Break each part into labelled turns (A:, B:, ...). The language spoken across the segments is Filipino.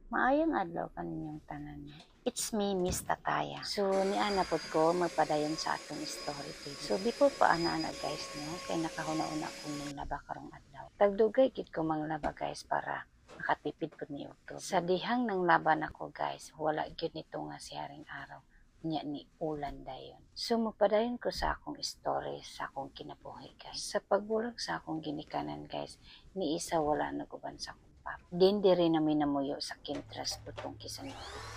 A: Maayong adlaw kaninyong tanan. It's me, Miss Tataya. So, niana pod ko magpadayon sa atong story today. So, before pa ana guys, no, kay nakahuna-una kong manglaba karong adlaw. Tagdugay gid ko manglaba guys para makatipid pod ni YouTube. Sa dihang nang laban ako guys, wala gyud nito nga si haring araw. Nya ni ulan dayon. So, magpadayon ko sa akong story sa akong kinabuhi guys. Sa pagbulag sa akong ginikanan guys, ni isa wala naguban sa akong din diri namin namuyo sa Kintras tutong Kisan.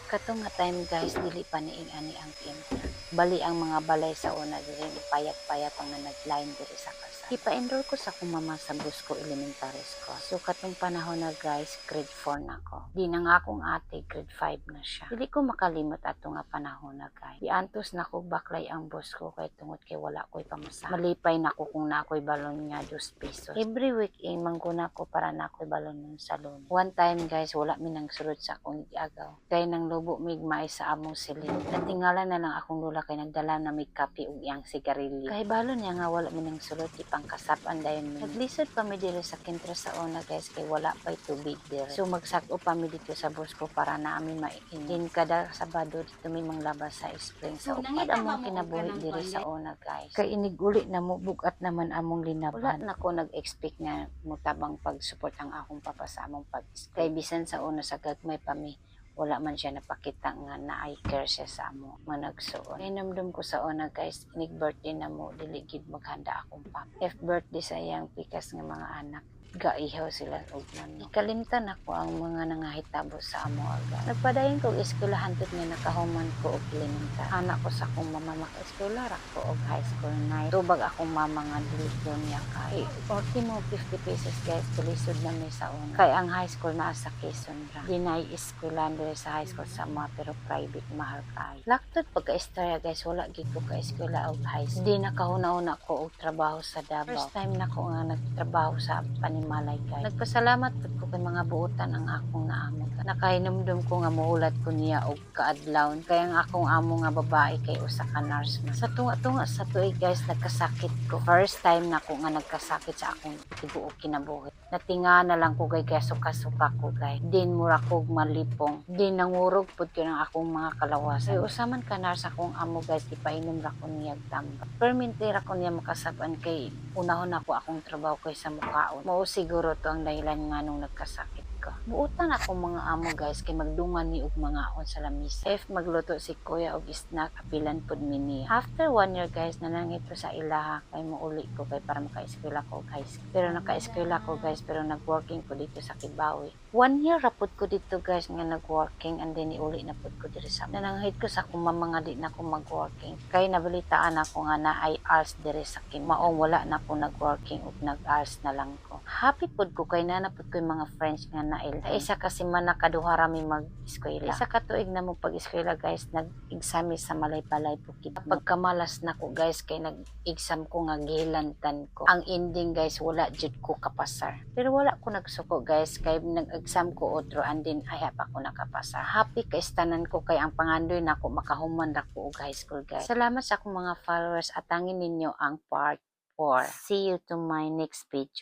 A: Katong nga time guys, dili pa niing ani ang Kintra. Bali ang mga balay sa una diri payat-payat ang nagline diri sa kalsada. Ipa-enroll ko sa akong mama sa Busco Elementary School. So katong panahon na guys, grade 4 na ako. Di na nga akong ate, grade 5 na siya. Dili ko makalimot ato nga panahon na guys. Diantos na ko baklay ang boss ko kay tungod kay wala ko'y pamasahe. Malipay na ko kung na ako'y balon nga 2 pesos. Every weekend mangguna ko para na ako'y balon ng salon. One time guys, wala mi nang sulod sa akong giagaw. Kay nang lubo migmay sa among silid. Natingala na lang akong lula kay nagdala na may kape ug iyang sigarilyo. Kay balon niya nga wala mi nang sulod di pangkasapan dayon mi. Naglisod pa mi diri sa Kintras sa una guys kay wala pa'y tubig diri. So magsag-o pa mi dito sa Busco para na amin maiinin. Kada Sabado dito mi manglaba sa spring sa upad among kinabuhi diri sa una guys. Kay iniguli na mo bugat naman among linaban. Wala na ko nag-expect nga mutabang pag-support ang akong papa sa among pag-school. Kay bisan sa una sa gagmay pa mi, wala man siya napakita nga na-I care siya sa amo managsuon. Hinamdum ko sa una guys, inig-birthday na mo, dili gid maghanda akong papa. If birthday sa iyang pikas nga mga anak, gaihaw sila og manok. Ikalimtan ako ang mga nangahitabo sa amo aga. Nagpadayon ko eskwelahan tud nga nakahuman ko og elementar. Anak ko sa akong mama maka-eskwela ra ko og high school night. Tubag akong mama nga dili niya kay 40 mo 50 pesos guys tulisod na may sa una. Kay ang high school naa sa Quezon ra. Dinay eskwelahan diri sa high school sa mga pero private mahal kay. Laktod pagka-istorya guys, wala gid ko ka eskwela og high school. Di nakahuna-una ko og trabaho sa Davao. First time na ko nga nagtrabaho sa Panimalay guys. Nagpasalamat pud ko kay mga buotan ang akong naamo. Nakahinumdum ko nga muulat ko niya og kaadlawon kay ang akong amo nga babae kay usa ka nurse man. Sa tunga-tunga sa tuig guys, nagkasakit ko. First time na ko nga nagkasakit sa akong tibuok kinabuhi. Natinga na lang ko kay suka-suka ko guys. Din mura ko malipong. Din nangurog pud ko ng akong mga kalawasan. Kay usaman ka nurse akong amo guys, ipainom ra ko niya tamba. Permente ra ko niya makasaban kay unahon ako akong trabaho kay sa mukhaon. Mao siguro to ang dahilan nga nung nagkasakit ko. Buutan ako mga amo guys kay magdungan ni og mga on sa lamisa. If magluto si kuya og snack, apilan pud mi niya. After 1 year guys, nanangit ko sa ilaha kay mauli ko kay para maka-eskwela ko og high school. Pero naka-eskwela ko guys, pero nag-working ko dito sa Kibawi. 1 year rapod ko dito guys nga nag-working and then iuli na pud ko diri sa nananghit ko sa akong mama nga di na ko mag-working. Kay nabalitaan ako nga na ay hours diri sa Maong wala na ko nag-working ug nag-hours na lang ko. Happy pud ko kay nanapod ko yung mga friends nga nail. Isa kasi man nakaduha rami mag-eskwela. Isa ka tuig na mo pag-eskwela guys, nag-exam sa Malaybalay Bukid. Pagkamalas na ko guys kay nag-exam ko nga gihilantan ko. Ang ending guys, wala jud ko kapasar. Pero wala ko nagsuko guys kay nag-exam ko otro and then ay pa ko nakapasa. Happy kay istanan ko kay ang pangandoy nako makahuman ra ko og high school guys. Salamat sa akong mga followers at angin ninyo ang part 4. See you to my next video.